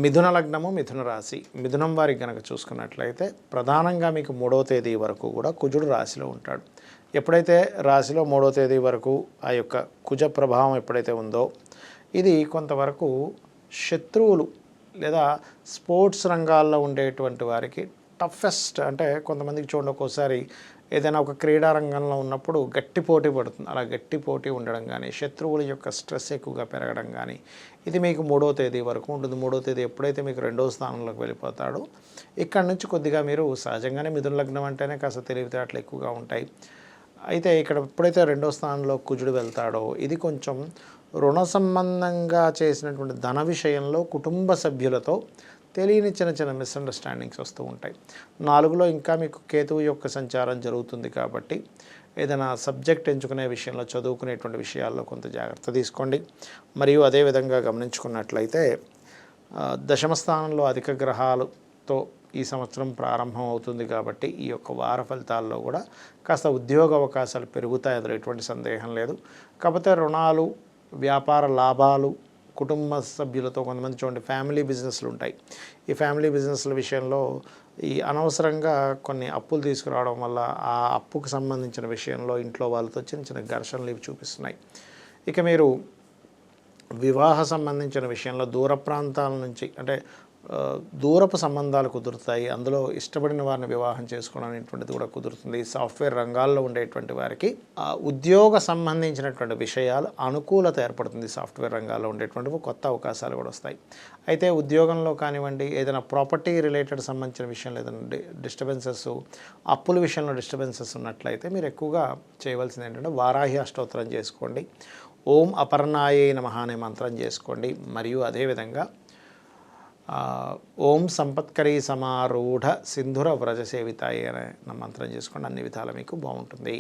మిథున లగ్నము, మిథున రాశి. మిథునం వారికి కనుక చూసుకున్నట్లయితే ప్రధానంగా మీకు 3వ తేదీ వరకు కూడా కుజుడు రాశిలో ఉంటాడు. ఎప్పుడైతే రాశిలో 3వ తేదీ వరకు ఆ యొక్క కుజ ప్రభావం ఎప్పుడైతే ఉందో ఇది కొంతవరకు శత్రువులు లేదా స్పోర్ట్స్ రంగాల్లో ఉండేటువంటి వారికి టఫెస్ట్, అంటే కొంతమందికి చూడండి ఒక్కోసారి ఏదైనా ఒక క్రీడా రంగంలో ఉన్నప్పుడు గట్టి పోటీ పడుతుంది. అలా గట్టి పోటీ ఉండడం కానీ, శత్రువుల యొక్క స్ట్రెస్ ఎక్కువగా పెరగడం కానీ, ఇది మీకు 3వ తేదీ వరకు ఉంటుంది. 3వ తేదీ ఎప్పుడైతే మీకు 2వ స్థానంలోకి వెళ్ళిపోతాడో ఇక్కడ నుంచి కొద్దిగా మీరు సహజంగానే మిథున లగ్నం అంటేనే కాస్త తెలివితేటలు ఎక్కువగా ఉంటాయి. అయితే ఇక్కడ ఎప్పుడైతే 2వ స్థానంలో కుజుడు వెళ్తాడో ఇది కొంచెం రుణ సంబంధంగా చేసినటువంటి ధన విషయంలో కుటుంబ సభ్యులతో తెలియని చిన్న చిన్న మిస్అండర్స్టాండింగ్స్ వస్తూ ఉంటాయి. 4లో ఇంకా మీకు కేతువు యొక్క సంచారం జరుగుతుంది కాబట్టి ఏదైనా సబ్జెక్ట్ ఎంచుకునే విషయంలో, చదువుకునేటువంటి విషయాల్లో కొంత జాగ్రత్త తీసుకోండి. మరియు అదేవిధంగా గమనించుకున్నట్లయితే దశమ స్థానంలో అధిక గ్రహాలతో ఈ సంవత్సరం ప్రారంభం అవుతుంది కాబట్టి ఈ యొక్క వార ఫలితాల్లో కూడా కాస్త ఉద్యోగ అవకాశాలు పెరుగుతాయి, అందులో ఎటువంటి సందేహం లేదు. కాకపోతే రుణాలు, వ్యాపార లాభాలు, కుటుంబ సభ్యులతో కొంతమంది చూడండి ఫ్యామిలీ బిజినెస్లు ఉంటాయి. ఈ ఫ్యామిలీ బిజినెస్ల విషయంలో ఈ అనవసరంగా కొన్ని అప్పులు తీసుకురావడం వల్ల ఆ అప్పుకు సంబంధించిన విషయంలో ఇంట్లో వాళ్ళతో చిన్న చిన్న ఘర్షణలు ఇవి చూపిస్తున్నాయి. ఇక మీరు వివాహ సంబంధించిన విషయంలో దూర ప్రాంతాల నుంచి, అంటే దూరపు సంబంధాలు కుదురుతాయి. అందులో ఇష్టపడిన వారిని వివాహం చేసుకోవడం అనేటువంటిది కూడా కుదురుతుంది. సాఫ్ట్వేర్ రంగాల్లో ఉండేటువంటి వారికి ఉద్యోగ సంబంధించినటువంటి విషయాలు అనుకూలత ఏర్పడుతుంది. సాఫ్ట్వేర్ రంగాల్లో ఉండేటువంటి కొత్త అవకాశాలు కూడా వస్తాయి. అయితే ఉద్యోగంలో కానివ్వండి, ఏదైనా ప్రాపర్టీ రిలేటెడ్ సంబంధించిన విషయంలో ఏదైనా డిస్టర్బెన్సెస్, అప్పుల విషయంలో డిస్టర్బెన్సెస్ ఉన్నట్లయితే మీరు ఎక్కువగా చేయవలసింది ఏంటంటే వారాహి అష్టోత్తరం చేసుకోండి. ఓం అపర్ణాయే నమః అనే మంత్రం చేసుకోండి. మరియు అదేవిధంగా ఓం సంపత్కరీ సమారూఢ సింధుర వ్రజ సేవితాయ అనే మంత్రం చేసుకోండి. అన్ని విధాలు మీకు బాగుంటుంది.